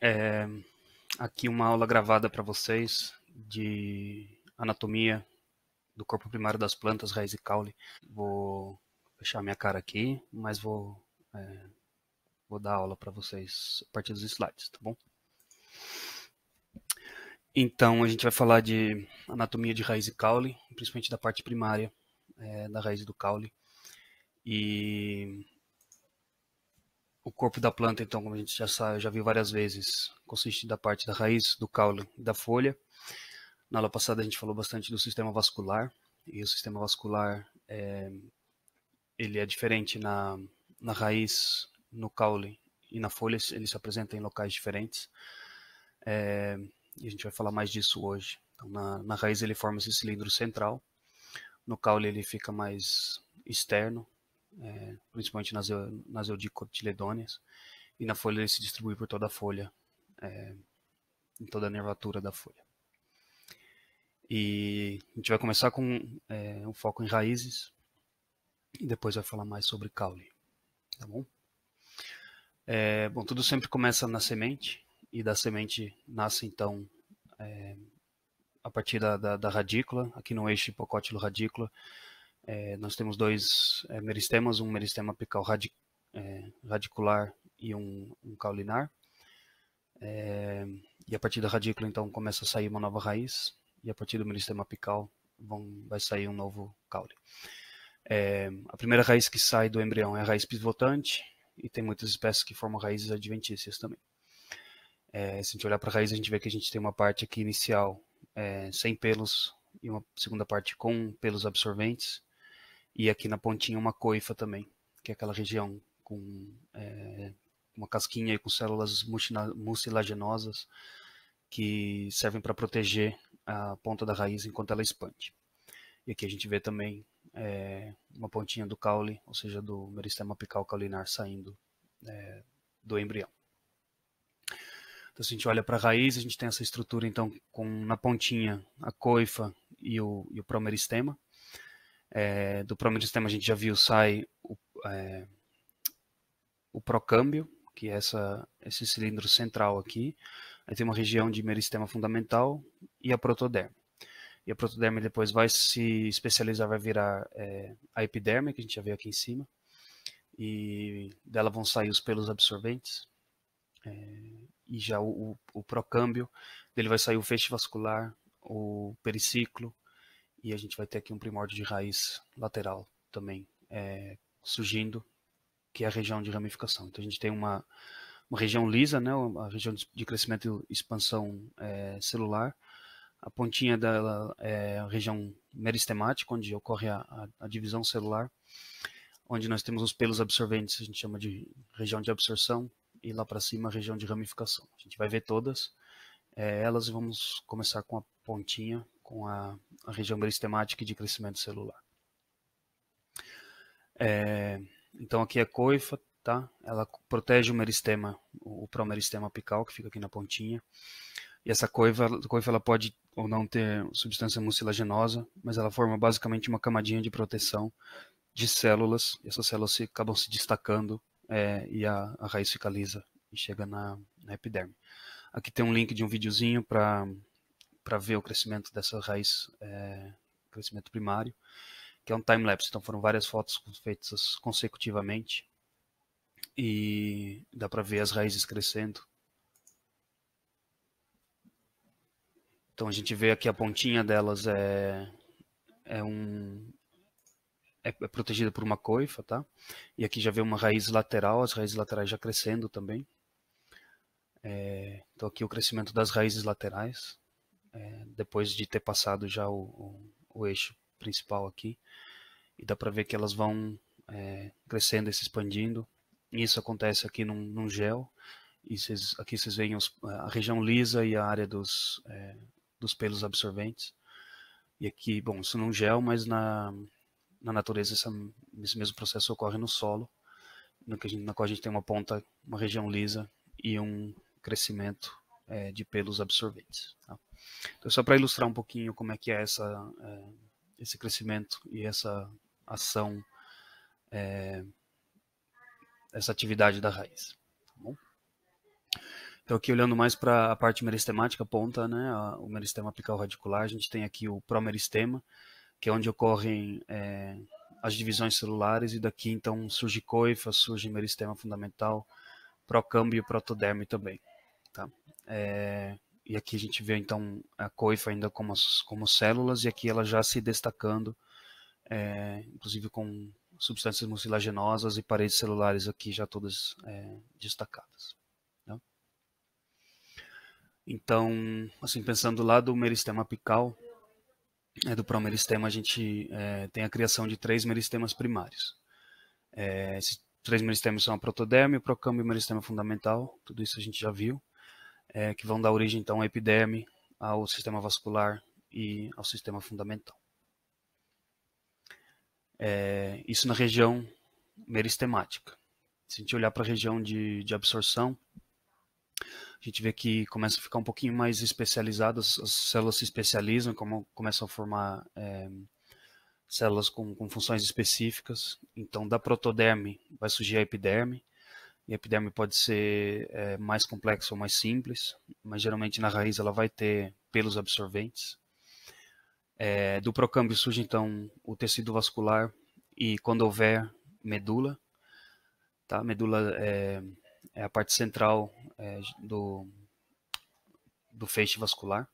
É, aqui uma aula gravada para vocês de anatomia do corpo primário das plantas, raiz e caule. Vou fechar minha cara aqui, mas vou dar aula para vocês a partir dos slides, tá bom? Então, a gente vai falar de anatomia de raiz e caule, principalmente da parte primária da raiz do caule. E o corpo da planta, então, como a gente já sabe, já viu várias vezes, consiste da parte da raiz, do caule e da folha. Na aula passada a gente falou bastante do sistema vascular, e o sistema vascular ele é diferente na raiz, no caule e na folha, ele se apresenta em locais diferentes. E a gente vai falar mais disso hoje. Então, na raiz ele forma esse cilindro central, no caule ele fica mais externo, principalmente nas eudicotiledôneas, e na folha ele se distribui por toda a folha, em toda a nervatura da folha. E a gente vai começar com um foco em raízes e depois vai falar mais sobre caule, tá bom? Bom, tudo sempre começa na semente e da semente nasce então a partir da radícula. Aqui no eixo hipocótilo radícula nós temos dois meristemas, um meristema apical radicular e um caulinar. E a partir da radícula então começa a sair uma nova raiz e a partir do meristema apical vai sair um novo caule. A primeira raiz que sai do embrião é a raiz pivotante e tem muitas espécies que formam raízes adventícias também. Se a gente olhar para a raiz, a gente vê que a gente tem uma parte aqui inicial sem pelos e uma segunda parte com pelos absorventes, e aqui na pontinha uma coifa também, que é aquela região com uma casquinha e com células mucilaginosas que servem para proteger a ponta da raiz enquanto ela expande. E aqui a gente vê também uma pontinha do caule, ou seja, do meristema apical caulinar saindo do embrião. Então, se a gente olha para a raiz, a gente tem essa estrutura, então, com na pontinha a coifa e o promeristema. Do promeristema a gente já viu sai o procâmbio, que é esse cilindro central aqui. Aí tem uma região de meristema fundamental e a protoderme. E a protoderme depois vai se especializar, vai virar a epiderme, que a gente já viu aqui em cima. E dela vão sair os pelos absorventes. E já o procâmbio, dele vai sair o feixe vascular, o periciclo, e a gente vai ter aqui um primórdio de raiz lateral também surgindo, que é a região de ramificação. Então a gente tem uma região lisa, né, uma região de crescimento e expansão celular. A pontinha dela é a região meristemática, onde ocorre a divisão celular, onde nós temos os pelos absorventes, a gente chama de região de absorção, e lá para cima a região de ramificação. A gente vai ver todas elas e vamos começar com a pontinha, com a região meristemática e de crescimento celular. Então aqui é a coifa, tá? Ela protege o meristema, o promeristema apical, que fica aqui na pontinha. E essa coifa ela pode ou não ter substância mucilaginosa, mas ela forma basicamente uma camadinha de proteção de células, e essas células acabam se destacando e a raiz fica lisa e chega na epiderme. Aqui tem um link de um videozinho para ver o crescimento dessa raiz, crescimento primário, que é um time-lapse. Então foram várias fotos feitas consecutivamente e dá para ver as raízes crescendo. Então a gente vê aqui a pontinha delas é protegida por uma coifa, tá? E aqui já vê uma raiz lateral, as raízes laterais já crescendo também. Então aqui o crescimento das raízes laterais, depois de ter passado já o eixo principal aqui. E dá para ver que elas vão crescendo e se expandindo. Isso acontece aqui num gel. E aqui vocês veem a região lisa e a área dos pelos absorventes. E aqui, bom, isso num gel, mas na natureza esse mesmo processo ocorre no solo, na qual a gente tem uma ponta, uma região lisa e um crescimento de pelos absorventes. Tá? Então, só para ilustrar um pouquinho como é que é esse crescimento e essa ação, essa atividade da raiz. Tá bom? Então aqui olhando mais para a parte meristemática, ponta, né, o meristema apical radicular, a gente tem aqui o promeristema, que é onde ocorrem as divisões celulares, e daqui então surge coifa, surge meristema fundamental, procâmbio e protoderme também. Tá? E aqui a gente vê então a coifa ainda como células, e aqui ela já se destacando, inclusive com substâncias mucilaginosas e paredes celulares aqui já todas destacadas. Tá? Então, assim, pensando lá do meristema apical, do promeristema, a gente tem a criação de 3 meristemas primários. Esses 3 meristemas são a protoderme, o procâmbio e o meristema fundamental, tudo isso a gente já viu, que vão dar origem então à epiderme, ao sistema vascular e ao sistema fundamental. Isso na região meristemática. Se a gente olhar para a região de absorção, a gente vê que começa a ficar um pouquinho mais especializado, as células se especializam, começam a formar células com funções específicas. Então, da protoderme vai surgir a epiderme, e a epiderme pode ser mais complexa ou mais simples, mas geralmente na raiz ela vai ter pelos absorventes. Do procâmbio surge então o tecido vascular, e quando houver medula, tá? Medula é a parte central do feixe vascular,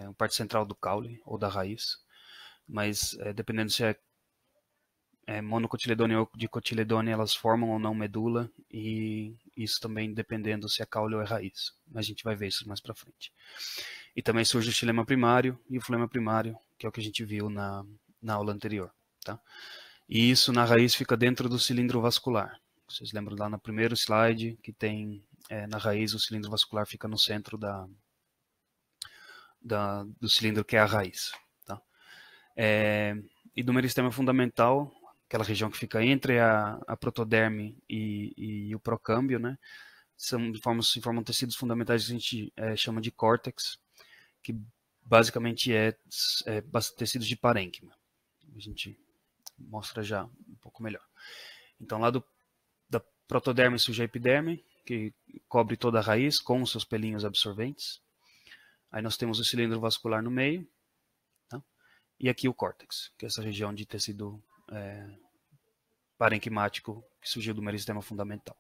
a parte central do caule ou da raiz, mas dependendo se é monocotiledônea ou dicotiledônea, elas formam ou não medula, e isso também dependendo se é caule ou é raiz, mas a gente vai ver isso mais para frente. E também surge o xilema primário e o flema primário, que é o que a gente viu na aula anterior. Tá? E isso na raiz fica dentro do cilindro vascular. Vocês lembram lá no primeiro slide que tem na raiz o cilindro vascular fica no centro do cilindro, que é a raiz. Tá? E do meristema fundamental, aquela região que fica entre a protoderme e o procâmbio, né? Se formam tecidos fundamentais que a gente chama de córtex, que basicamente tecidos de parênquima. A gente mostra já um pouco melhor. Então, lá da protoderme surge a epiderme, que cobre toda a raiz com os seus pelinhos absorventes. Aí nós temos o cilindro vascular no meio, tá? E aqui o córtex, que é essa região de tecido parenquimático que surgiu do meristema fundamental.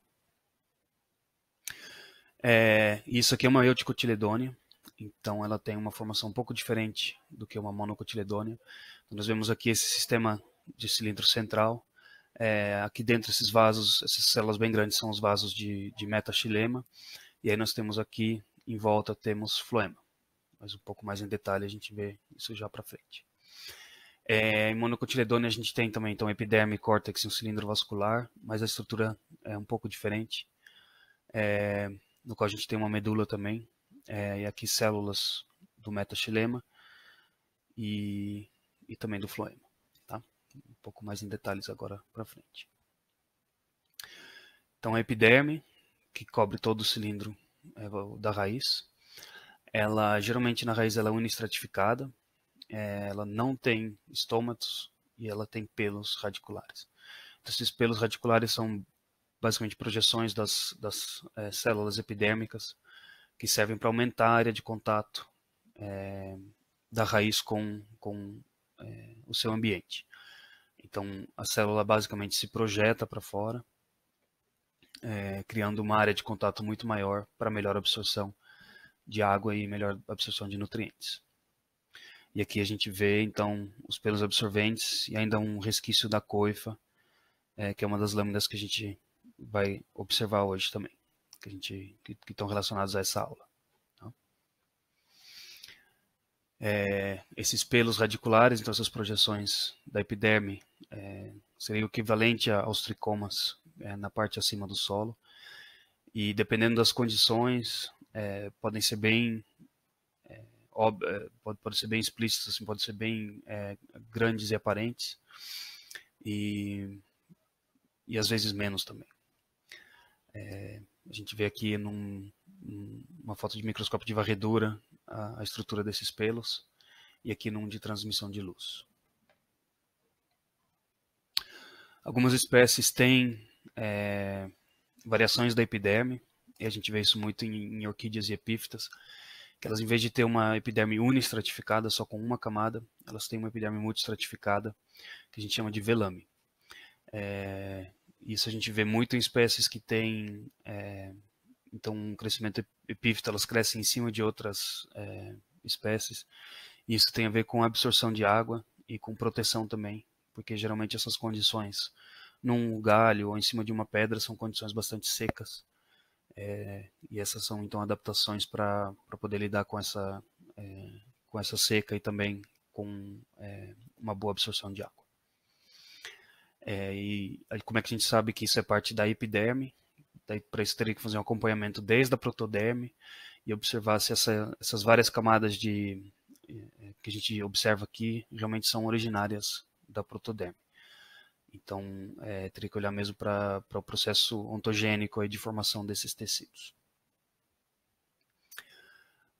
Isso aqui é uma euticotiledônea, então ela tem uma formação um pouco diferente do que uma monocotiledônea. Então, nós vemos aqui esse sistema de cilindro central. Aqui dentro esses vasos, essas células bem grandes são os vasos de metaxilema. E aí nós temos aqui, em volta, temos floema. Mas um pouco mais em detalhe a gente vê isso já para frente. Em monocotiledônea a gente tem também então, epiderme, córtex e um cilindro vascular, mas a estrutura é um pouco diferente. No qual a gente tem uma medula também, e aqui células do metaxilema e também do floema. Tá? Um pouco mais em detalhes agora para frente. Então a epiderme, que cobre todo o cilindro da raiz, ela geralmente na raiz ela é unistratificada, ela não tem estômatos e ela tem pelos radiculares. Então, esses pelos radiculares são basicamente projeções das células epidérmicas, que servem para aumentar a área de contato da raiz com o seu ambiente. Então, a célula basicamente se projeta para fora, criando uma área de contato muito maior para melhor absorção de água e melhor absorção de nutrientes. E aqui a gente vê, então, os pelos absorventes e ainda um resquício da coifa, que é uma das lâminas que a gente vai observar hoje também, que estão relacionados a essa aula. Tá? Esses pelos radiculares, então essas projeções da epiderme, seria o equivalente aos tricomas na parte acima do solo, e dependendo das condições, podem ser bem pode ser bem explícitos, assim, pode ser bem grandes e aparentes, e às vezes menos também. A gente vê aqui numa foto de microscópio de varredura a estrutura desses pelos, e aqui num de transmissão de luz. Algumas espécies têm variações da epiderme, e a gente vê isso muito em orquídeas e epífitas, que elas, em vez de ter uma epiderme unistratificada, só com uma camada, elas têm uma epiderme multistratificada, que a gente chama de velame. Isso a gente vê muito em espécies que têm então um crescimento epífita, elas crescem em cima de outras espécies. E isso tem a ver com a absorção de água e com proteção também, porque geralmente essas condições num galho ou em cima de uma pedra são condições bastante secas. E essas são então adaptações para poder lidar com essa seca e também com uma boa absorção de água. E como é que a gente sabe que isso é parte da epiderme? Para isso teria que fazer um acompanhamento desde a protoderme e observar se essas várias camadas que a gente observa aqui realmente são originárias da protoderme. Então, teria que olhar mesmo para o processo ontogênico aí de formação desses tecidos.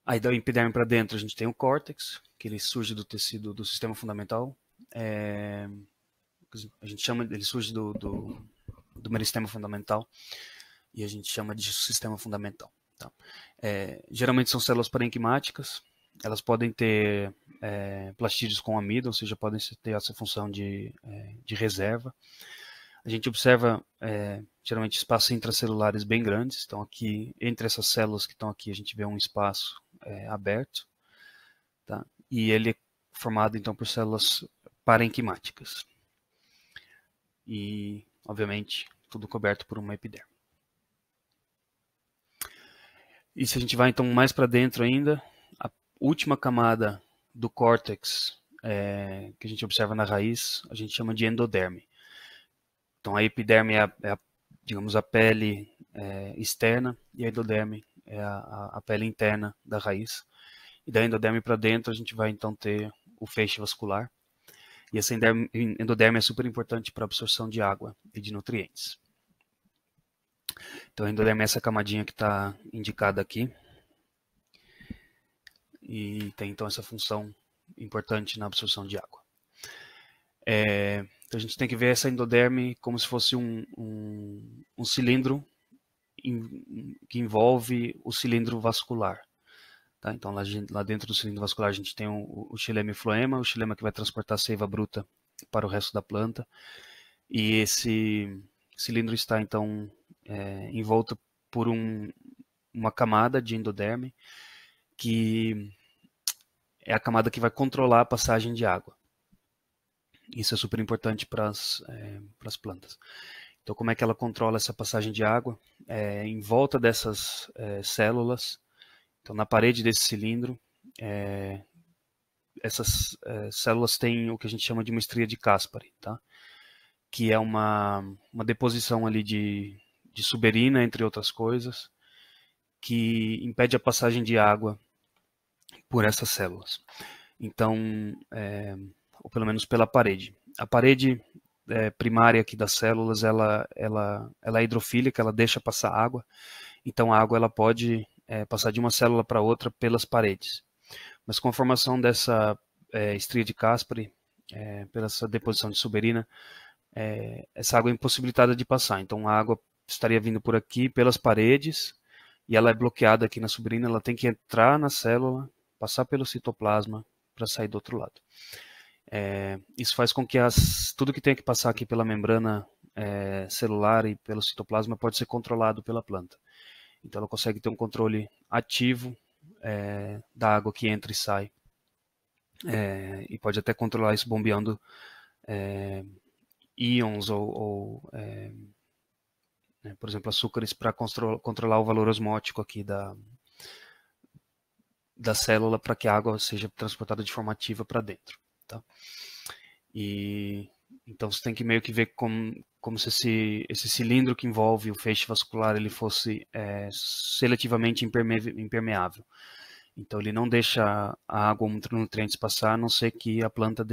Aí da epiderme para dentro a gente tem o córtex, que ele surge do tecido do sistema fundamental. A gente chama, ele surge do meristema fundamental e a gente chama de sistema fundamental. Tá? Geralmente são células parenquimáticas, elas podem ter plastídeos com amido, ou seja, podem ter essa função de reserva. A gente observa geralmente espaços intracelulares bem grandes, então aqui, entre essas células que estão aqui, a gente vê um espaço aberto, tá? E ele é formado então por células parenquimáticas. E, obviamente, tudo coberto por uma epiderme. E se a gente vai então mais para dentro ainda, a última camada do córtex que a gente observa na raiz, a gente chama de endoderme. Então a epiderme é digamos, a pele externa e a endoderme é a pele interna da raiz. E da endoderme para dentro a gente vai então ter o feixe vascular. E essa endoderme é super importante para a absorção de água e de nutrientes. Então a endoderme é essa camadinha que está indicada aqui. E tem então essa função importante na absorção de água. Então a gente tem que ver essa endoderme como se fosse um cilindro que envolve o cilindro vascular. Tá? Então lá dentro do cilindro vascular a gente tem o xilema e floema, o xilema que vai transportar a seiva bruta para o resto da planta. E esse cilindro está então envolto por uma camada de endoderme que é a camada que vai controlar a passagem de água. Isso é super importante para as plantas. Então, como é que ela controla essa passagem de água? Em volta dessas células, então na parede desse cilindro, essas células têm o que a gente chama de uma estria de Caspary, tá? Que é uma deposição ali de suberina, entre outras coisas, que impede a passagem de água por essas células. Então, ou pelo menos pela parede. A parede primária aqui das células, ela é hidrofílica, ela deixa passar água. Então a água ela pode passar de uma célula para outra pelas paredes. Mas com a formação dessa estria de Caspary, pela essa deposição de suberina, essa água é impossibilitada de passar. Então a água estaria vindo por aqui pelas paredes e ela é bloqueada aqui na suberina. Ela tem que entrar na célula, passar pelo citoplasma para sair do outro lado. Isso faz com que tudo que tem que passar aqui pela membrana celular e pelo citoplasma pode ser controlado pela planta. Então ela consegue ter um controle ativo da água que entra e sai. E pode até controlar isso bombeando íons ou por exemplo, açúcares para controlar o valor osmótico aqui da célula para que a água seja transportada de forma ativa para dentro. Tá? E então você tem que meio que ver como se esse cilindro que envolve o feixe vascular ele fosse seletivamente impermeável. Então ele não deixa a água ou nutrientes passar, a não ser que a planta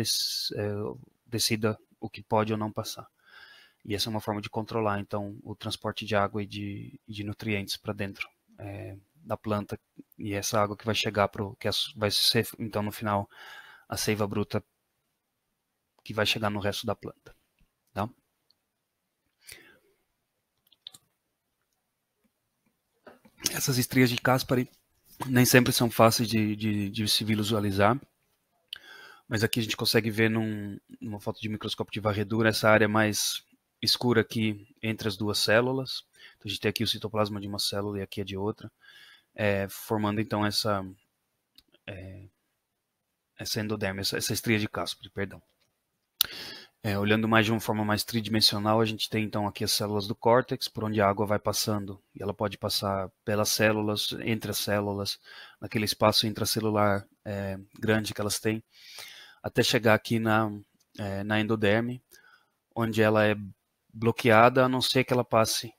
decida o que pode ou não passar. E essa é uma forma de controlar então o transporte de água e de nutrientes para dentro da planta. E essa água que vai chegar que vai ser então no final a seiva bruta que vai chegar no resto da planta. Tá? Essas estrias de Caspary nem sempre são fáceis de se visualizar, mas aqui a gente consegue ver numa foto de microscópio de varredura essa área mais escura aqui entre as duas células. Então, a gente tem aqui o citoplasma de uma célula e aqui a de outra, formando então essa endoderme, essa estria de Caspary, perdão. Olhando mais de uma forma mais tridimensional, a gente tem então aqui as células do córtex, por onde a água vai passando, e ela pode passar pelas células, entre as células, naquele espaço intracelular grande que elas têm, até chegar aqui na endoderme, onde ela é bloqueada, a não ser que ela passe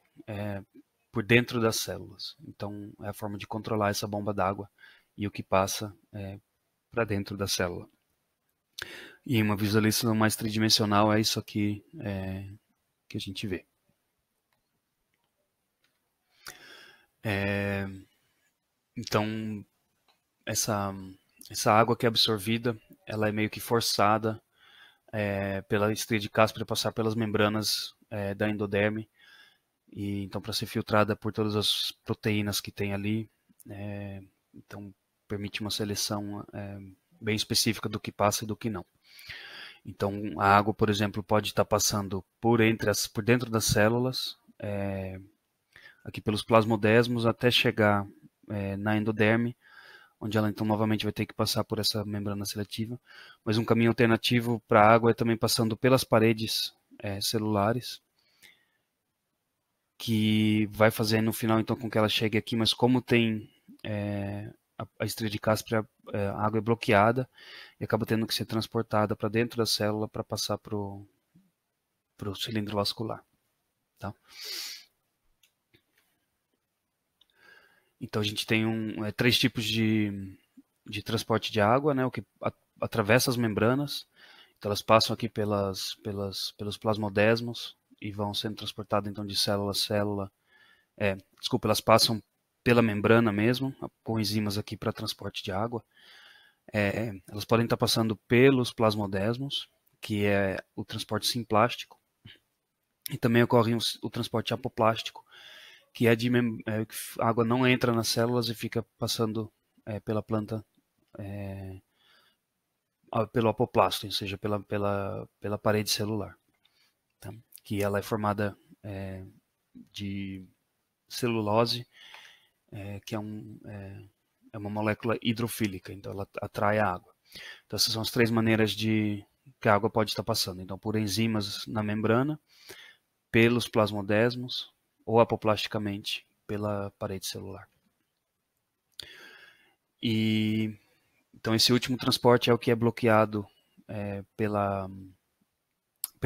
por dentro das células. Então, é a forma de controlar essa bomba d'água e o que passa para dentro da célula. E em uma visualização mais tridimensional é isso aqui que a gente vê. Então, essa água que é absorvida, ela é meio que forçada pela estria de Caspary a passar pelas membranas da endoderme, e então para ser filtrada por todas as proteínas que tem ali, então permite uma seleção bem específica do que passa e do que não. Então, a água, por exemplo, pode estar passando por dentro das células, aqui pelos plasmodesmos, até chegar na endoderme, onde ela então novamente vai ter que passar por essa membrana seletiva. Mas um caminho alternativo para a água é também passando pelas paredes celulares, que vai fazer no final então com que ela chegue aqui, mas como tem a estria de Caspary, a água é bloqueada e acaba tendo que ser transportada para dentro da célula para passar para o cilindro vascular. Tá? Então a gente tem três tipos de transporte de água, né, o que atravessa as membranas. Então elas passam aqui pelos plasmodesmos e vão sendo transportadas então de célula a célula. Elas passam pela membrana mesmo, com enzimas aqui para transporte de água. Elas podem estar passando pelos plasmodesmos, que é o transporte simplástico, e também ocorre o transporte apoplástico, que é a água não entra nas células e fica passando pela planta, pelo apoplasto, ou seja, pela parede celular, tá? Que ela é formada de celulose, que é uma molécula hidrofílica, então ela atrai a água. Então essas são as três maneiras que a água pode estar passando. Então por enzimas na membrana, pelos plasmodesmos ou apoplasticamente pela parede celular. E então esse último transporte é o que é bloqueado pela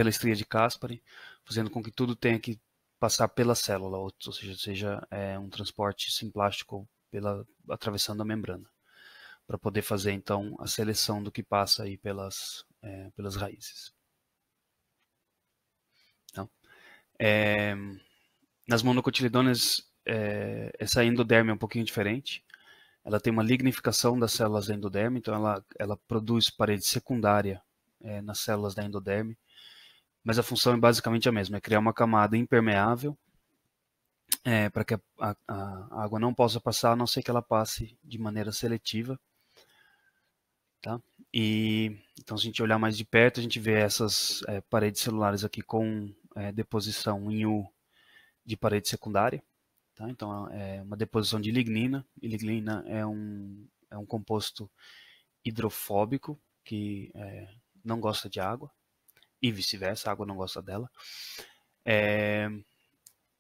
estria de Caspary, fazendo com que tudo tenha que passar pela célula, ou seja, um transporte simplástico atravessando a membrana, para poder fazer então a seleção do que passa aí pelas raízes. Então, nas monocotiledôneas, essa endoderme é um pouquinho diferente. Ela tem uma lignificação das células da endoderme, então ela produz parede secundária nas células da endoderme, mas a função é basicamente a mesma, é criar uma camada impermeável para que a água não possa passar, a não ser que ela passe de maneira seletiva. Tá? E então, se a gente olhar mais de perto, a gente vê essas paredes celulares aqui com deposição em U de parede secundária. Tá? Então, é uma deposição de lignina, e lignina é um composto hidrofóbico que não gosta de água, e vice-versa, a água não gosta dela.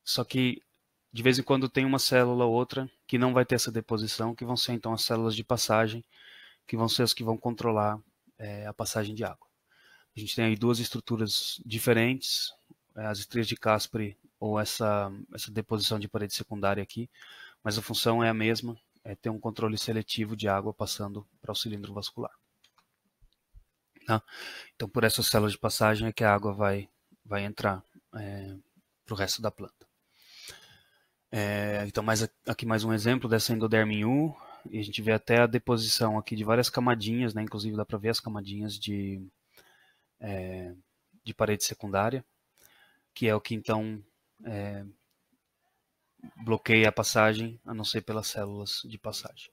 Só que, de vez em quando, tem uma célula ou outra que não vai ter essa deposição, que vão ser, então, as células de passagem, que vão ser as que vão controlar a passagem de água. A gente tem aí duas estruturas diferentes, as estrias de Caspary ou essa deposição de parede secundária aqui, mas a função é a mesma, é ter um controle seletivo de água passando para o cilindro vascular. Tá? Então, por essas células de passagem é que a água vai entrar para o resto da planta. Então, aqui mais um exemplo dessa endoderme em U, e a gente vê até a deposição aqui de várias camadinhas, né? Inclusive dá para ver as camadinhas de parede secundária, que é o que então bloqueia a passagem, a não ser pelas células de passagem.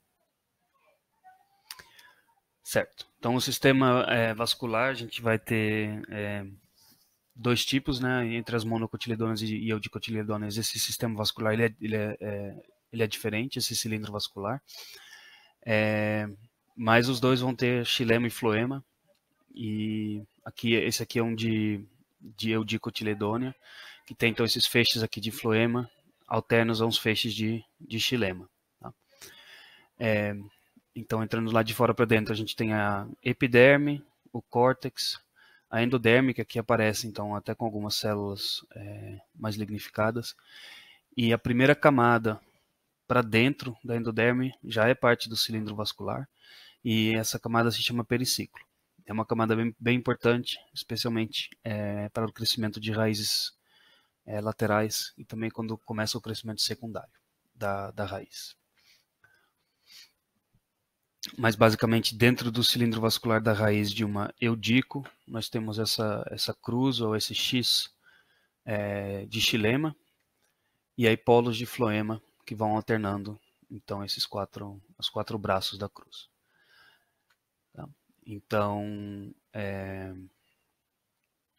Certo. Então, o sistema vascular, a gente vai ter dois tipos, né? Entre as monocotiledonas e eudicotiledonas, esse sistema vascular ele é diferente, esse cilindro vascular. Mas os dois vão ter xilema e floema. E esse aqui é um de eudicotiledônia, que tem então esses feixes aqui de floema, alternos a uns feixes de xilema. Tá? Então, entrando lá de fora para dentro, a gente tem a epiderme, o córtex, a endoderme, que aqui aparece então até com algumas células mais lignificadas, e a primeira camada para dentro da endoderme já é parte do cilindro vascular, e essa camada se chama periciclo. É uma camada bem importante, especialmente para o crescimento de raízes laterais e também quando começa o crescimento secundário da raiz. Mas basicamente dentro do cilindro vascular da raiz de uma eudico, nós temos essa cruz ou esse X de xilema e aí polos de floema que vão alternando então os quatro braços da cruz. Tá? Então,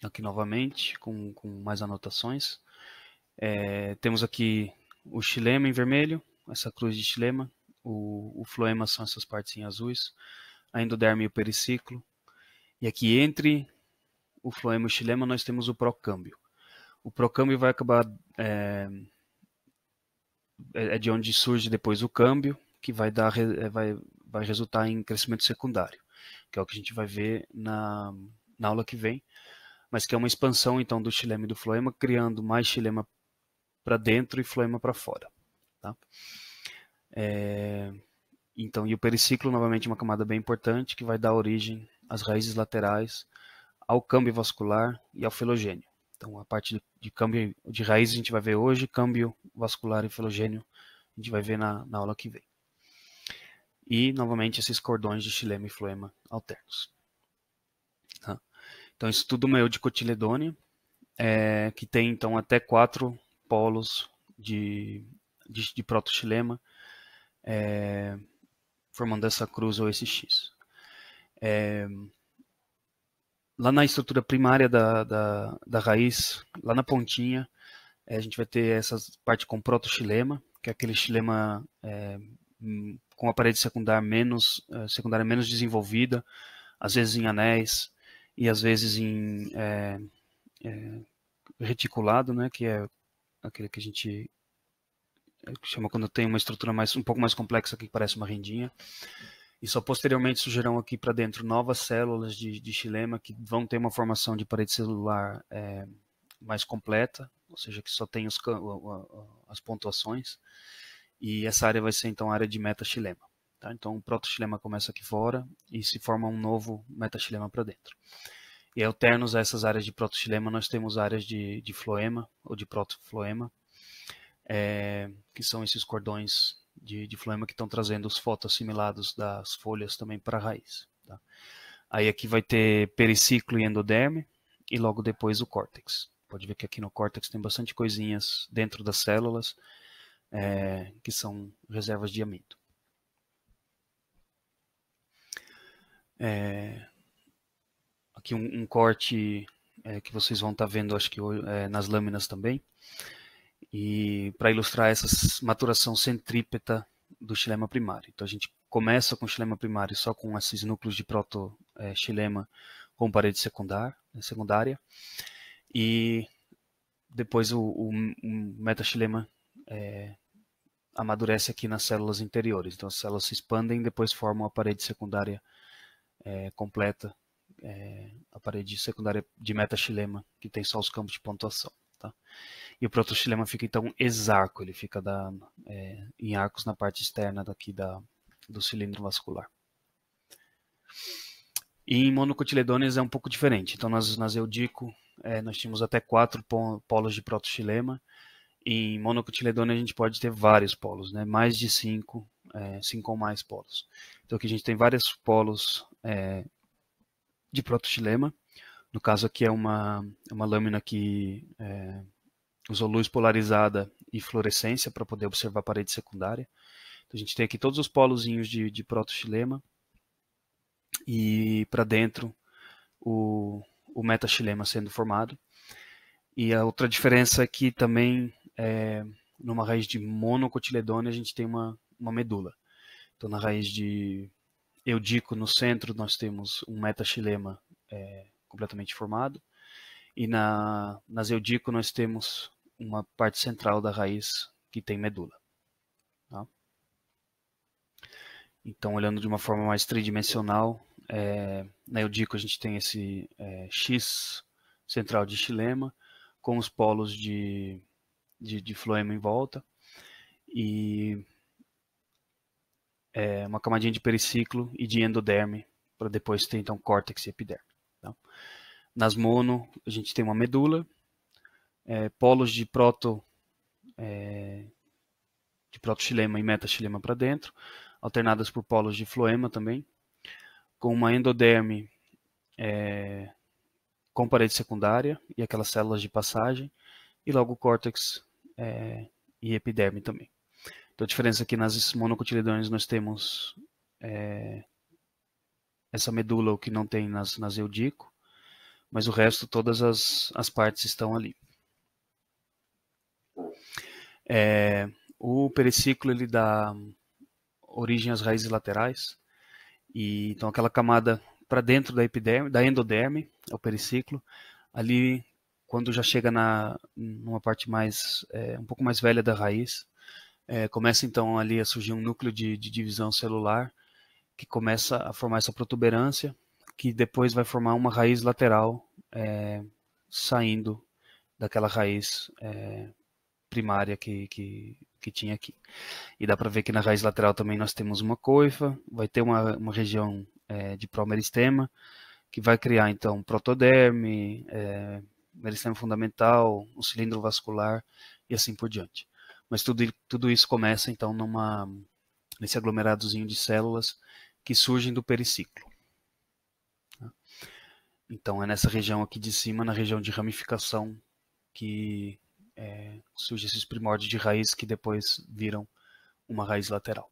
aqui novamente com mais anotações, temos aqui o xilema em vermelho, essa cruz de xilema. O floema são essas partes em azuis, a endoderme e o periciclo. E aqui entre o floema e o xilema nós temos o procâmbio. O procâmbio vai acabar de onde surge depois o câmbio, que vai resultar em crescimento secundário, que é o que a gente vai ver na aula que vem, mas que é uma expansão então do xilema e do floema, criando mais xilema para dentro e floema para fora. Tá? Então, e o periciclo, novamente, é uma camada bem importante que vai dar origem às raízes laterais, ao câmbio vascular e ao filogênio. Então, a parte de câmbio de raiz a gente vai ver hoje, câmbio vascular e filogênio a gente vai ver na aula que vem. E, novamente, esses cordões de xilema e floema alternos. Tá? Então, isso tudo é eudicotiledônia, que tem, então, até 4 polos de protoxilema, formando essa cruz ou esse X. Lá na estrutura primária da raiz, lá na pontinha, a gente vai ter essa parte com protoxilema, que é aquele xilema com a parede secundária menos desenvolvida, às vezes em anéis e às vezes em reticulado, né, que é aquele que a gente chama quando tem uma estrutura um pouco mais complexa que parece uma rendinha. E só posteriormente surgirão aqui para dentro novas células de xilema que vão ter uma formação de parede celular mais completa, ou seja, que só tem as pontuações. E essa área vai ser então a área de metaxilema. Tá? Então o protoxilema começa aqui fora e se forma um novo metaxilema para dentro. E alternos a essas áreas de protoxilema nós temos áreas de floema ou de protofloema, que são esses cordões de floema que estão trazendo os fotoassimilados das folhas também para a raiz. Tá? Aí aqui vai ter periciclo e endoderme e logo depois o córtex. Pode ver que aqui no córtex tem bastante coisinhas dentro das células que são reservas de amido. Aqui um corte que vocês vão estar vendo, acho que nas lâminas também. E para ilustrar essa maturação centrípeta do xilema primário. Então a gente começa com o xilema primário só com esses núcleos de protoxilema com parede secundária e depois o metaxilema amadurece aqui nas células interiores. Então as células se expandem e depois formam a parede secundária completa, a parede secundária de metaxilema, que tem só os campos de pontuação. Tá? E o protoxilema fica então exarco, ele fica em arcos na parte externa daqui do cilindro vascular. E em monocotiledôneas é um pouco diferente. Então nas eudico nós tínhamos até 4 polos de protoxilema. Em monocotiledônea a gente pode ter vários polos, né? Mais de 5 ou mais polos. Então aqui a gente tem vários polos de protoxilema. No caso aqui é uma lâmina que usou luz polarizada e fluorescência para poder observar a parede secundária. Então, a gente tem aqui todos os polozinhos de protoxilema e para dentro o metaxilema sendo formado. E a outra diferença é que também numa raiz de monocotiledôneo a gente tem uma medula. Então, na raiz de eudico no centro nós temos um metaxilema completamente formado, e nas eudico nós temos uma parte central da raiz que tem medula. Tá? Então, olhando de uma forma mais tridimensional, na eudico a gente tem esse X central de xilema, com os polos de floema em volta, e uma camadinha de periciclo e de endoderme, para depois ter então córtex e epiderme. Tá? Nas mono, a gente tem uma medula, polos de protoxilema e metaxilema para dentro, alternadas por polos de floema também, com uma endoderme com parede secundária e aquelas células de passagem, e logo o córtex e epiderme também. Então, a diferença aqui nas monocotiledôneas nós temos essa medula, o que não tem nas eudico, mas o resto, todas as partes estão ali. O periciclo ele dá origem às raízes laterais, e então aquela camada para dentro da epiderme, da endoderme, é o periciclo. Ali, quando já chega numa parte mais um pouco mais velha da raiz, começa então ali a surgir um núcleo de divisão celular, que começa a formar essa protuberância, que depois vai formar uma raiz lateral saindo daquela raiz primária que tinha aqui. E dá para ver que na raiz lateral também nós temos uma coifa, vai ter uma região de promeristema, que vai criar então protoderme, meristema fundamental, um cilindro vascular e assim por diante. Mas tudo isso começa então nesse aglomeradozinho de células que surgem do periciclo. Então é nessa região aqui de cima, na região de ramificação, que surgem esses primórdios de raiz que depois viram uma raiz lateral.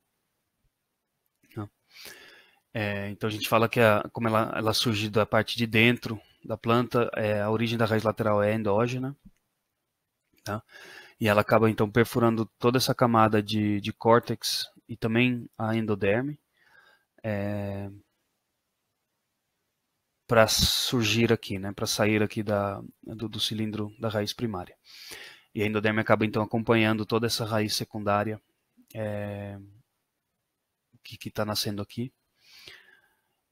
Então a gente fala que como ela surge da parte de dentro da planta, a origem da raiz lateral é endógena, tá? E ela acaba então perfurando toda essa camada de córtex e também a endoderme, para surgir aqui, né, para sair aqui do cilindro da raiz primária. E a endoderme acaba então acompanhando toda essa raiz secundária que está nascendo aqui.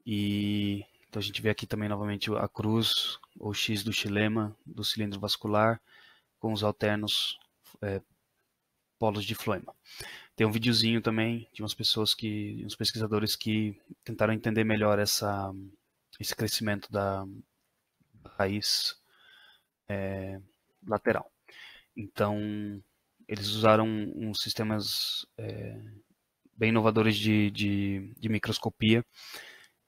E então a gente vê aqui também novamente a cruz, ou X do xilema, do cilindro vascular, com os alternos polos de floema. Tem um videozinho também de uns pesquisadores que tentaram entender melhor esse crescimento da raiz lateral. Então, eles usaram uns sistemas bem inovadores de microscopia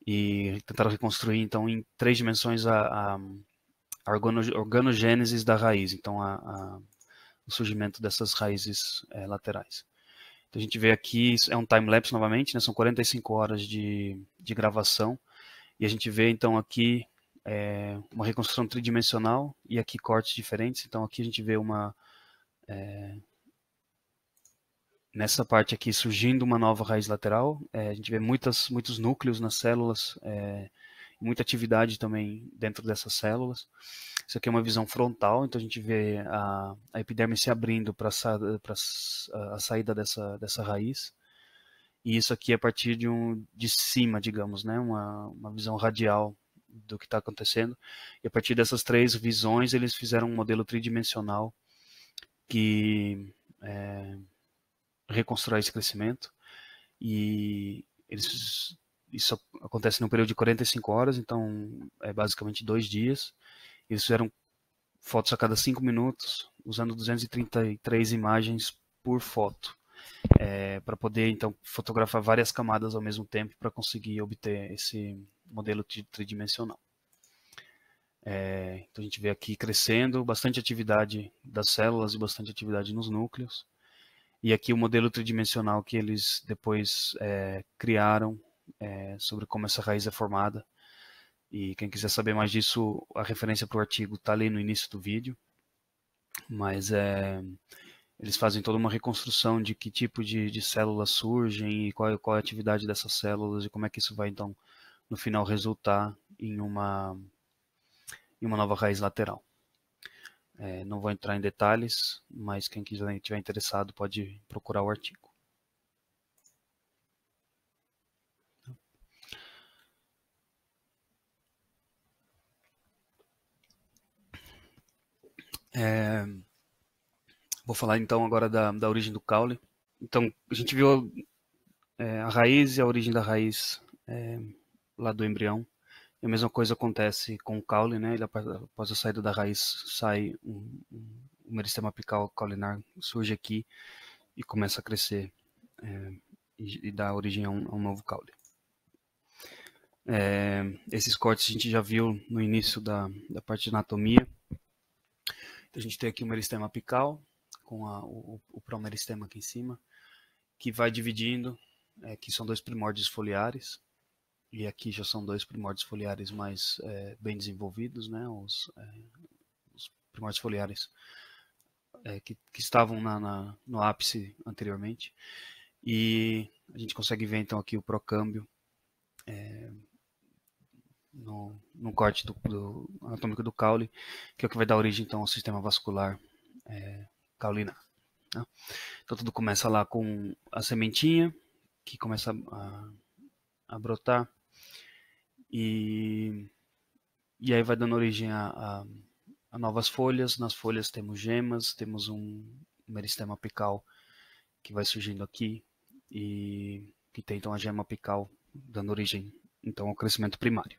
e tentaram reconstruir, então, em 3 dimensões a organogênese da raiz, então o surgimento dessas raízes laterais. Então, a gente vê aqui, é um time-lapse novamente, né, são 45 horas de gravação, e a gente vê, então, aqui uma reconstrução tridimensional e aqui cortes diferentes. Então, aqui a gente vê nessa parte aqui surgindo uma nova raiz lateral. A gente vê muitos núcleos nas células, muita atividade também dentro dessas células. Isso aqui é uma visão frontal, então a gente vê a epiderme se abrindo para a saída dessa raiz. E isso aqui é a partir de cima, digamos, né? Uma visão radial do que está acontecendo. E a partir dessas 3 visões, eles fizeram um modelo tridimensional que reconstrói esse crescimento. E isso acontece num período de 45 horas, então é basicamente 2 dias. Eles fizeram fotos a cada 5 minutos, usando 233 imagens por foto, para poder então fotografar várias camadas ao mesmo tempo para conseguir obter esse modelo tridimensional. Então a gente vê aqui crescendo, bastante atividade das células e bastante atividade nos núcleos. E aqui o modelo tridimensional que eles depois criaram sobre como essa raiz é formada. E quem quiser saber mais disso, a referência para o artigo está ali no início do vídeo. Mas eles fazem toda uma reconstrução de que tipo de células surgem e qual é a atividade dessas células e como é que isso vai, então, no final resultar em uma nova raiz lateral. Não vou entrar em detalhes, mas quem estiver interessado pode procurar o artigo. Vou falar então agora da origem do caule. Então, a gente viu a raiz e a origem da raiz lá do embrião. E a mesma coisa acontece com o caule, né? Ele, após a saída da raiz, sai um meristema apical caulinar, surge aqui e começa a crescer e dá origem a um novo caule. Esses cortes a gente já viu no início da parte de anatomia. Então, a gente tem aqui o meristema apical, com o promeristema aqui em cima, que vai dividindo, que são dois primórdios foliares, e aqui já são dois primórdios foliares mais bem desenvolvidos, né? Os primórdios foliares que estavam no ápice anteriormente. E a gente consegue ver então aqui o procâmbio no corte do anatômico do caule, que é o que vai dar origem então ao sistema vascular caulinar. Tá? Então tudo começa lá com a sementinha, que começa a brotar, e aí vai dando origem a novas folhas. Nas folhas temos gemas, temos um meristema apical que vai surgindo aqui, e que tem então a gema apical dando origem então ao crescimento primário.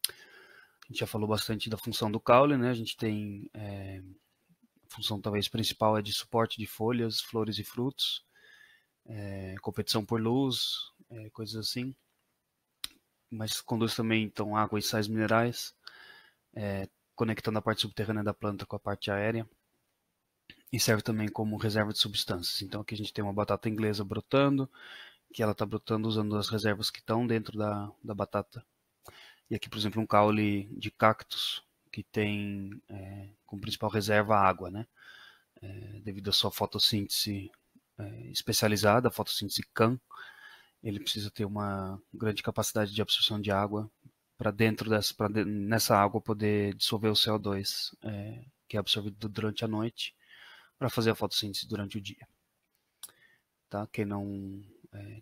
A gente já falou bastante da função do caule, né? A gente tem a função talvez principal é de suporte de folhas, flores e frutos, competição por luz, coisas assim. Mas conduz também então água e sais minerais, conectando a parte subterrânea da planta com a parte aérea. E serve também como reserva de substâncias. Então aqui a gente tem uma batata inglesa brotando, que ela está brotando usando as reservas que estão dentro da batata. E aqui, por exemplo, um caule de cactus, que tem como principal reserva a água, né? Devido à sua fotossíntese especializada, a fotossíntese CAN, ele precisa ter uma grande capacidade de absorção de água para nessa água poder dissolver o CO2 que é absorvido durante a noite para fazer a fotossíntese durante o dia. Tá? Quem não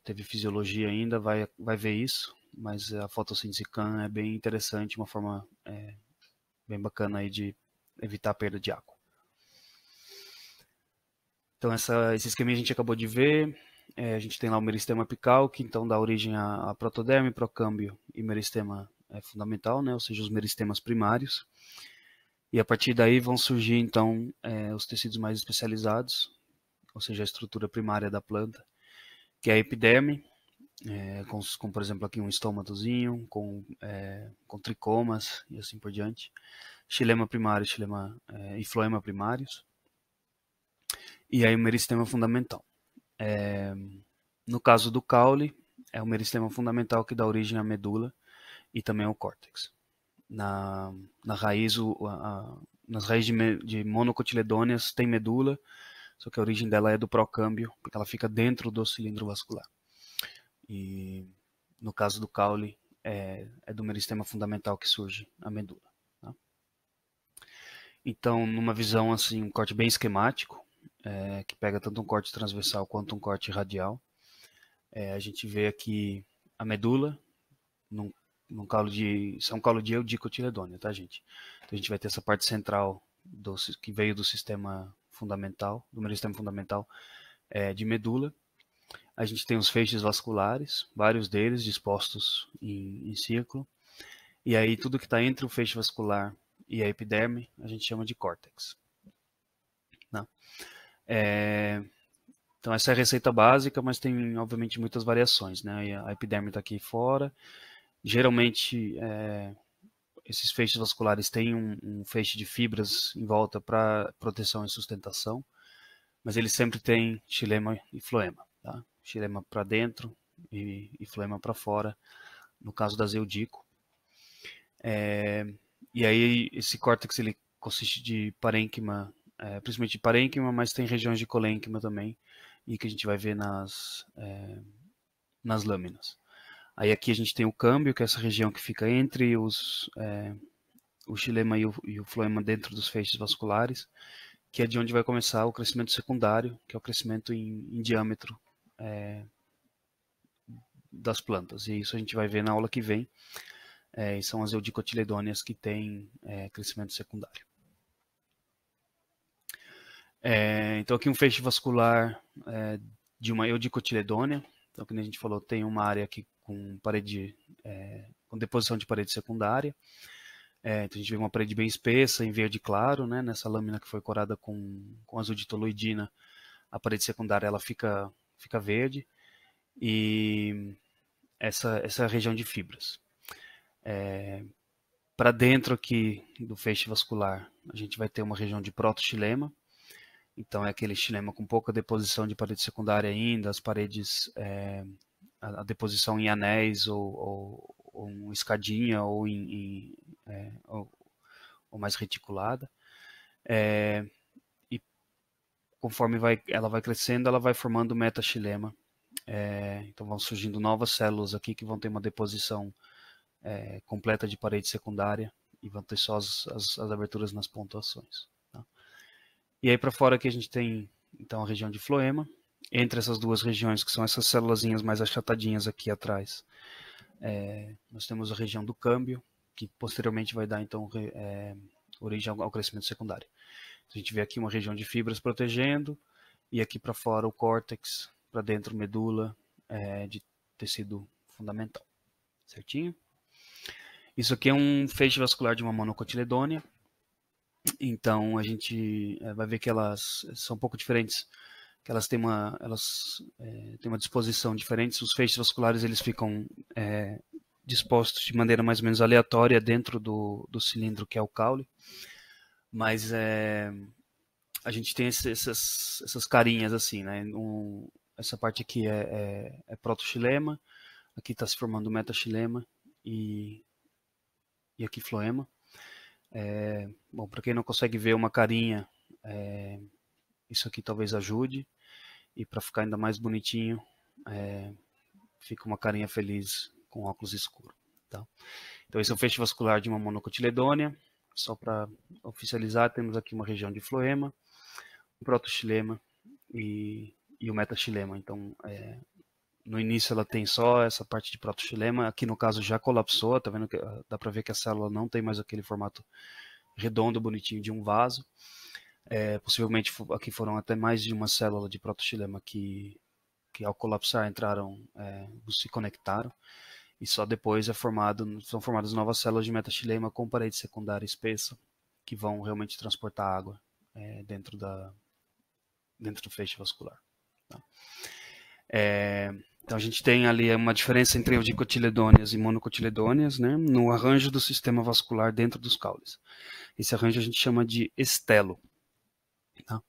teve fisiologia ainda vai ver isso, mas a fotossíntese CAN é bem interessante, uma forma bem bacana aí de evitar a perda de água. Então esse esquema a gente acabou de ver. A gente tem lá o meristema apical, que então dá origem a protoderme, procâmbio e meristema fundamental, né? Ou seja, os meristemas primários. E a partir daí vão surgir então os tecidos mais especializados, ou seja, a estrutura primária da planta, que é a epiderme, com por exemplo aqui um estômatozinho, com tricomas e assim por diante, xilema primário e floema primários, e aí o meristema fundamental. No caso do caule, é o meristema fundamental que dá origem à medula e também ao córtex. Na raiz, nas raízes de monocotiledôneas tem medula, só que a origem dela é do procâmbio, porque ela fica dentro do cilindro vascular. E no caso do caule, é do meristema fundamental que surge a medula. Tá? Então, numa visão assim, um corte bem esquemático, que pega tanto um corte transversal quanto um corte radial, a gente vê aqui a medula num caule isso é um caule de eudicotiledônea, tá, gente? Então a gente vai ter essa parte central que veio do sistema fundamental, do meristema fundamental de medula. A gente tem os feixes vasculares, vários deles dispostos em círculo. E aí tudo que está entre o feixe vascular e a epiderme a gente chama de córtex. Né? Então essa é a receita básica, mas tem obviamente muitas variações. Né? A epiderme está aqui fora. Geralmente esses feixes vasculares têm um feixe de fibras em volta para proteção e sustentação, mas eles sempre têm xilema e floema, tá? Xilema para dentro e floema para fora, no caso da Zeudico. E aí esse córtex ele consiste de parênquima, principalmente de parênquima, mas tem regiões de colênquima também, e que a gente vai ver nas lâminas. Aí aqui a gente tem o câmbio, que é essa região que fica entre o xilema e o floema dentro dos feixes vasculares, que é de onde vai começar o crescimento secundário, que é o crescimento em diâmetro das plantas. E isso a gente vai ver na aula que vem. E são as eudicotiledôneas que têm crescimento secundário. Então aqui um feixe vascular de uma eudicotiledônea. Então, como a gente falou, tem uma área aqui com parede, com deposição de parede secundária. Então a gente vê uma parede bem espessa, em verde claro, né? Nessa lâmina que foi corada com azoditoloidina, a parede secundária ela fica verde. E essa é a região de fibras. Para dentro aqui do feixe vascular, a gente vai ter uma região de protoxilema. Então é aquele xilema com pouca deposição de parede secundária ainda, as paredes, a deposição em anéis ou em escadinha ou ou mais reticulada. E conforme ela vai crescendo, ela vai formando metaxilema. Então vão surgindo novas células aqui que vão ter uma deposição completa de parede secundária e vão ter só as aberturas nas pontuações. Tá? E aí para fora aqui a gente tem então a região de floema. Entre essas duas regiões, que são essas célulazinhas mais achatadinhas aqui atrás, nós temos a região do câmbio, que posteriormente vai dar então origem ao crescimento secundário. Então, a gente vê aqui uma região de fibras protegendo e aqui para fora o córtex, para dentro medula de tecido fundamental. Certinho? Isso aqui é um feixe vascular de uma monocotiledônea. Então a gente vai ver que elas são um pouco diferentes, que elas têm uma disposição diferente. Os feixes vasculares eles ficam dispostos de maneira mais ou menos aleatória dentro do cilindro que é o caule, mas a gente tem essas carinhas assim, né? Essa parte aqui é protoxilema, aqui está se formando metaxilema e aqui floema. Bom, para quem não consegue ver uma carinha, isso aqui talvez ajude. E para ficar ainda mais bonitinho, fica uma carinha feliz com óculos escuro. Tá? Então esse é o feixe vascular de uma monocotiledônea. Só para oficializar, temos aqui uma região de floema, o protoxilema e o metaxilema. Então no início ela tem só essa parte de protoxilema, aqui no caso já colapsou, tá vendo que dá para ver que a célula não tem mais aquele formato redondo, bonitinho de um vaso. Possivelmente aqui foram até mais de uma célula de protoxilema que ao colapsar entraram, se conectaram, e só depois são formadas novas células de metaxilema com parede secundária espessa, que vão realmente transportar água dentro do feixe vascular. Tá? Então a gente tem ali uma diferença entre eudicotiledôneas e monocotiledôneas, né, no arranjo do sistema vascular dentro dos caules. Esse arranjo a gente chama de estelo. Tá?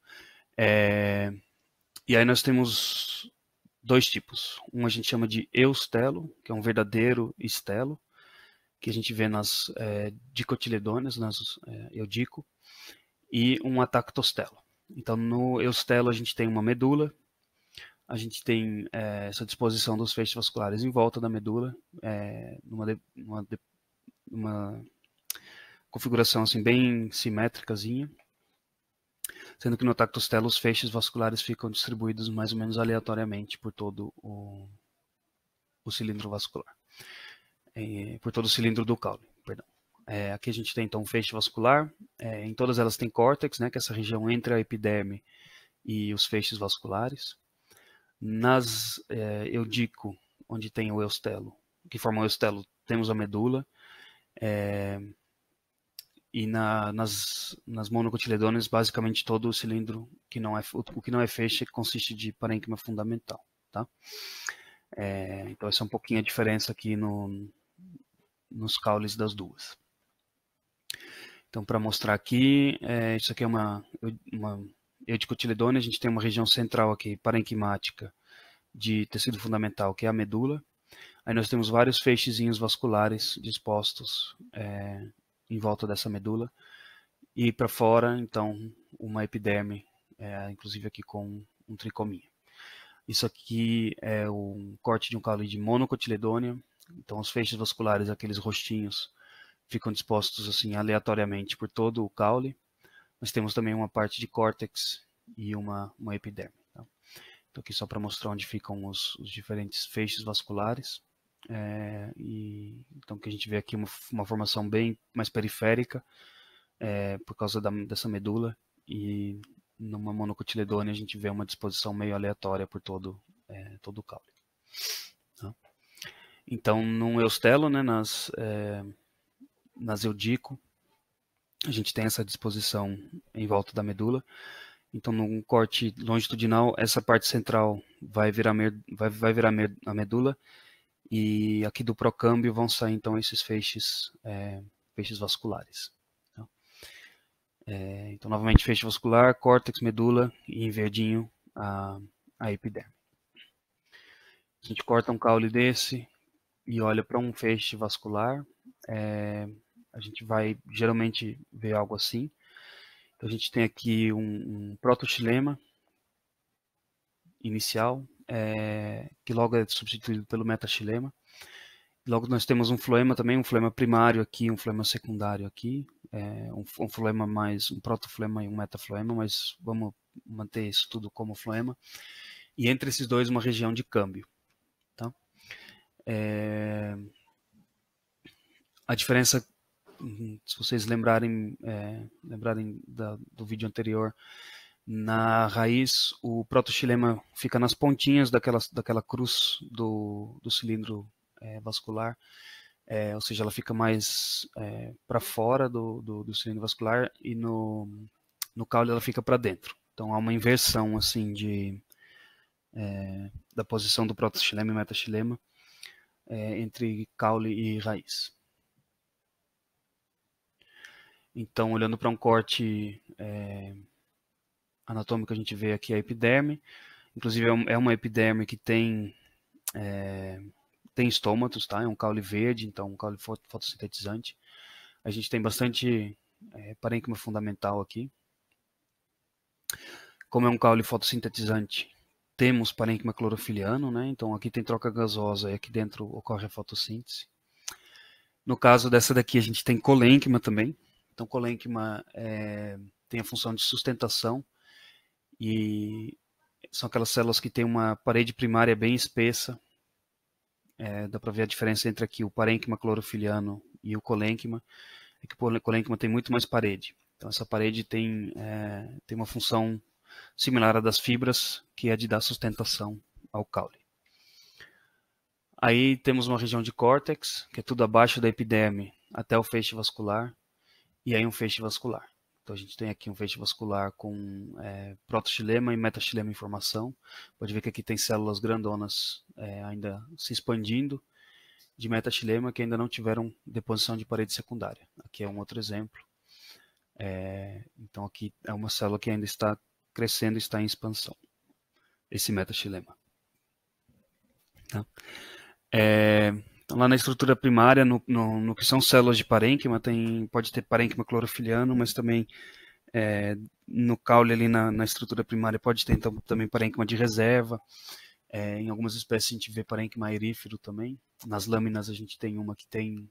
E aí nós temos dois tipos. Um a gente chama de eustelo, que é um verdadeiro estelo, que a gente vê nas dicotiledôneas, nas eudico, e um atactostelo. Então no eustelo a gente tem uma medula, a gente tem essa disposição dos feixes vasculares em volta da medula, numa configuração assim bem simétricazinha, sendo que no tactostelo os feixes vasculares ficam distribuídos mais ou menos aleatoriamente por todo o cilindro vascular, por todo o cilindro do caule, perdão. Aqui a gente tem então um feixe vascular, em todas elas tem córtex, né, que é essa região entre a epiderme e os feixes vasculares. Nas eudico, onde tem o eustelo, que forma o eustelo, temos a medula, e nas monocotiledôneas, basicamente todo o cilindro o que não é feixe consiste de parênquima fundamental. Tá? Então essa é um pouquinho a diferença aqui nos caules das duas. Então, para mostrar aqui, isso aqui é uma eudicotiledônia. A gente tem uma região central aqui, parenquimática, de tecido fundamental, que é a medula. Aí nós temos vários feixezinhos vasculares dispostos em volta dessa medula. E para fora, então, uma epiderme, inclusive aqui com um tricominho. Isso aqui é um corte de um caule de monocotiledônia. Então, os feixes vasculares, aqueles rostinhos, ficam dispostos assim aleatoriamente por todo o caule. Nós temos também uma parte de córtex e uma epiderme. Tá? Então, aqui só para mostrar onde ficam os diferentes feixes vasculares. Então, que a gente vê aqui uma formação bem mais periférica, por causa dessa medula, e numa monocotiledônia a gente vê uma disposição meio aleatória por todo o caule. Tá? Então, num eustelo, né, nas eudico, a gente tem essa disposição em volta da medula. Então, num corte longitudinal, essa parte central vai virar a medula, e aqui do procâmbio vão sair então esses feixes vasculares. Tá? Então, novamente, feixe vascular, córtex, medula e em verdinho a epiderme. A gente corta um caule desse e olha para um feixe vascular, a gente vai geralmente ver algo assim. Então, a gente tem aqui um protoxilema inicial, que logo é substituído pelo metaxilema. Logo nós temos um floema também, um floema primário aqui, um floema secundário aqui, um floema mais, um protofloema e um metafloema, mas vamos manter isso tudo como floema. E entre esses dois uma região de câmbio. Tá? A diferença, se vocês lembrarem do vídeo anterior, na raiz o protoxilema fica nas pontinhas daquela cruz do cilindro vascular, ou seja, ela fica mais para fora do cilindro vascular, e no caule ela fica para dentro. Então há uma inversão assim da posição do protoxilema e metaxilema entre caule e raiz. Então, olhando para um corte anatômico, a gente vê aqui a epiderme. Inclusive é uma epiderme que tem estômatos, tá? É um caule verde, então um caule fotossintetizante. A gente tem bastante parênquima fundamental aqui. Como é um caule fotossintetizante, temos parênquima clorofiliano, né? Então aqui tem troca gasosa e aqui dentro ocorre a fotossíntese. No caso dessa daqui, a gente tem colênquima também. Então colênquima tem a função de sustentação, e são aquelas células que têm uma parede primária bem espessa. Dá para ver a diferença entre aqui o parênquima clorofiliano e o colênquima. É que o colênquima tem muito mais parede. Então essa parede tem uma função similar à das fibras, que é de dar sustentação ao caule. Aí temos uma região de córtex, que é tudo abaixo da epiderme até o feixe vascular, e aí um feixe vascular. Então a gente tem aqui um feixe vascular com protoxilema e metaxilema em formação. Pode ver que aqui tem células grandonas ainda se expandindo de metaxilema, que ainda não tiveram deposição de parede secundária. Aqui é um outro exemplo. Então aqui é uma célula que ainda está crescendo, está em expansão, esse metaxilema. Tá? Então, lá na estrutura primária, no que são células de parênquima, pode ter parênquima clorofiliano, mas também no caule ali na estrutura primária pode ter então, também parênquima de reserva. Em algumas espécies a gente vê parênquima erífero também. Nas lâminas a gente tem uma que tem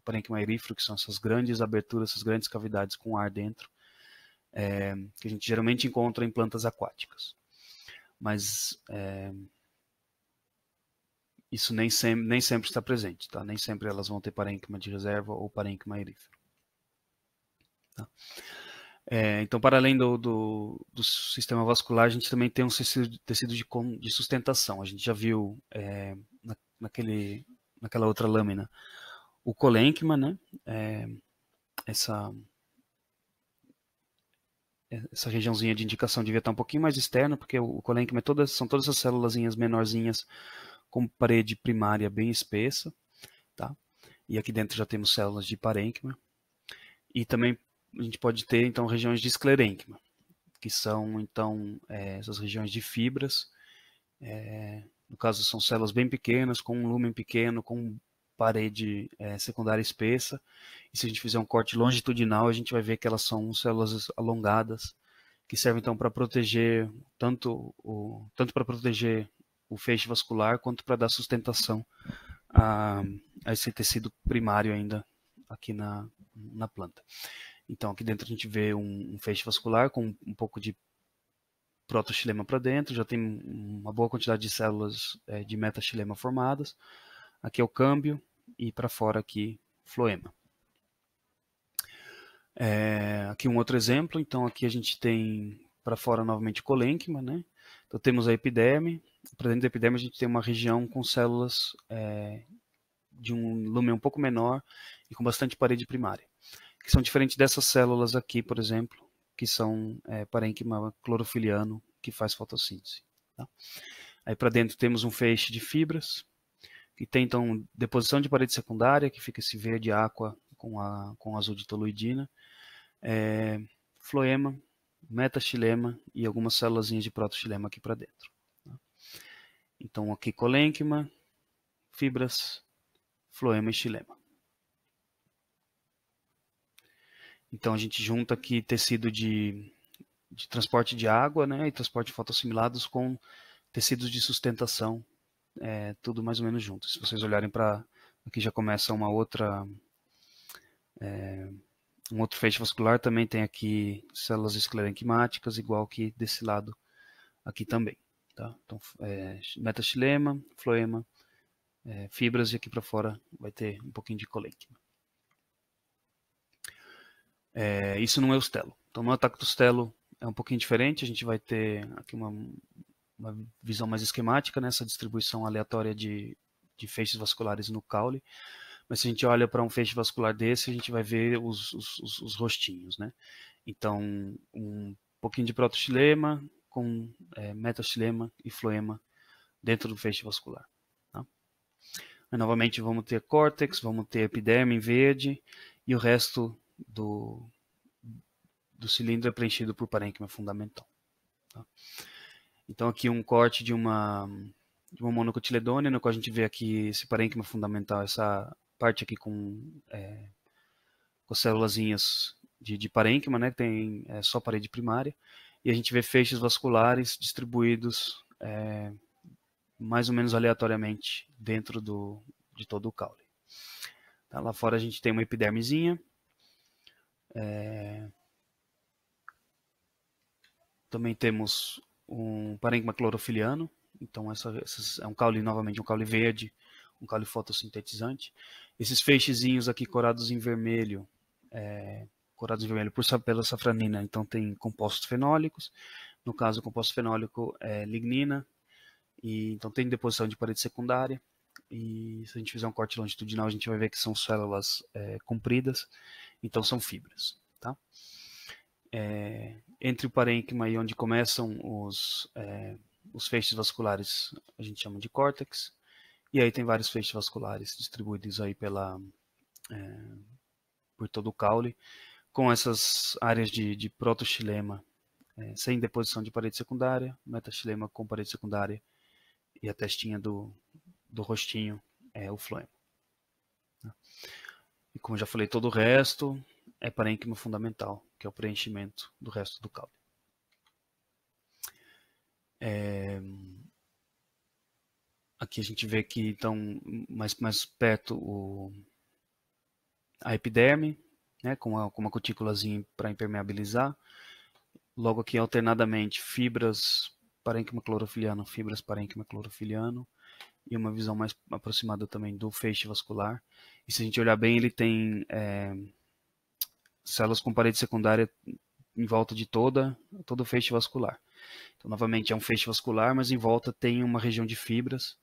parênquima erífero, que são essas grandes aberturas, essas grandes cavidades com ar dentro, que a gente geralmente encontra em plantas aquáticas. Mas isso nem sempre está presente, tá? Nem sempre elas vão ter parênquima de reserva ou parênquima erífero. Tá? Então, para além do sistema vascular, a gente também tem um tecido de sustentação. A gente já viu naquela outra lâmina o colênquima, né? Essa regiãozinha de indicação devia estar um pouquinho mais externa, porque o colênquima são todas essas célulazinhas menorzinhas com parede primária bem espessa, tá? E aqui dentro já temos células de parênquima. E também a gente pode ter então regiões de esclerênquima, que são então essas regiões de fibras. No caso, são células bem pequenas, com um lumen pequeno, com parede secundária espessa. E se a gente fizer um corte longitudinal, a gente vai ver que elas são células alongadas, que servem então para proteger tanto para proteger o feixe vascular, quanto para dar sustentação a esse tecido primário ainda aqui na planta. Então, aqui dentro a gente vê um feixe vascular com um pouco de protoxilema para dentro, já tem uma boa quantidade de células de metaxilema formadas. Aqui é o câmbio e para fora aqui floema. Aqui um outro exemplo, então aqui a gente tem para fora novamente colênquima, né? Então temos a epiderme, para dentro da epiderme a gente tem uma região com células de um lumen um pouco menor e com bastante parede primária, que são diferentes dessas células aqui, por exemplo, que são parênquima clorofiliano, que faz fotossíntese. Tá? Aí para dentro temos um feixe de fibras, que tem então deposição de parede secundária, que fica esse verde aqua com azul de toluidina, floema, metaxilema e algumas células de protoxilema aqui para dentro. Tá? Então aqui colênquima, fibras, floema e xilema. Então a gente junta aqui tecido de transporte de água, né, e transporte de fotoassimilados com tecidos de sustentação, tudo mais ou menos junto. Se vocês olharem para aqui já começa uma outra um outro feixe vascular, também tem aqui células esclerenquimáticas, igual que desse lado aqui também. Tá? Então, metaxilema, floema, fibras, e aqui para fora vai ter um pouquinho de colênquima. Isso no eustelo. Então, no atactostelo é um pouquinho diferente, a gente vai ter aqui uma visão mais esquemática nessa distribuição aleatória de feixes vasculares no caule. Mas se a gente olha para um feixe vascular desse, a gente vai ver os rostinhos, né? Então, um pouquinho de protoxilema com metaxilema e floema dentro do feixe vascular. Tá? Mas, novamente, vamos ter córtex, vamos ter epiderme em verde e o resto do cilindro é preenchido por parênquima fundamental. Tá? Então, aqui um corte de uma monocotiledônia, no qual a gente vê aqui esse parênquima fundamental, essa parte aqui com célulazinhas de parênquima, né, que tem só parede primária, e a gente vê feixes vasculares distribuídos mais ou menos aleatoriamente dentro de todo o caule. Tá, lá fora a gente tem uma epidermezinha, também temos um parênquima clorofiliano, então é um caule, novamente um caule verde, um caule fotossintetizante. Esses feixezinhos aqui corados em vermelho pela safranina, então tem compostos fenólicos. No caso, o composto fenólico é lignina, e então tem deposição de parede secundária. E se a gente fizer um corte longitudinal, a gente vai ver que são células compridas, então são fibras. Tá? Entre o parênquima e onde começam os feixes vasculares, a gente chama de córtex. E aí tem vários feixes vasculares distribuídos aí por todo o caule, com essas áreas de protoxilema sem deposição de parede secundária, metaxilema com parede secundária, e a testinha do rostinho é o floema. E como eu já falei, todo o resto é parênquima fundamental, que é o preenchimento do resto do caule. Aqui a gente vê que então mais perto a epiderme, né, com uma cutículazinha para impermeabilizar. Logo aqui alternadamente fibras parênquima clorofiliano, fibras parênquima clorofiliano, e uma visão mais aproximada também do feixe vascular. E se a gente olhar bem, ele tem células com parede secundária em volta de todo o feixe vascular. Então, novamente, é um feixe vascular, mas em volta tem uma região de fibras,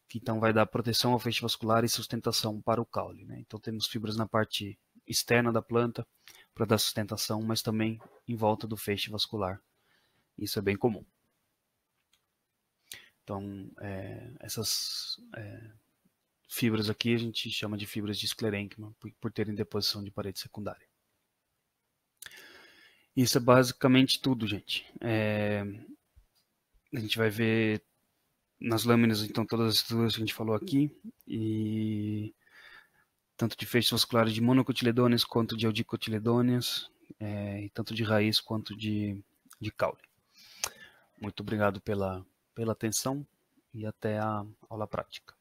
que então vai dar proteção ao feixe vascular e sustentação para o caule. Né? Então, temos fibras na parte externa da planta para dar sustentação, mas também em volta do feixe vascular. Isso é bem comum. Então, essas fibras aqui a gente chama de fibras de esclerênquima, por terem deposição de parede secundária. Isso é basicamente tudo, gente. A gente vai ver nas lâminas, então, todas as estruturas que a gente falou aqui, e tanto de feixes vasculares de monocotiledôneas quanto de audicotiledôneas, e tanto de raiz quanto de caule. Muito obrigado pela atenção e até a aula prática.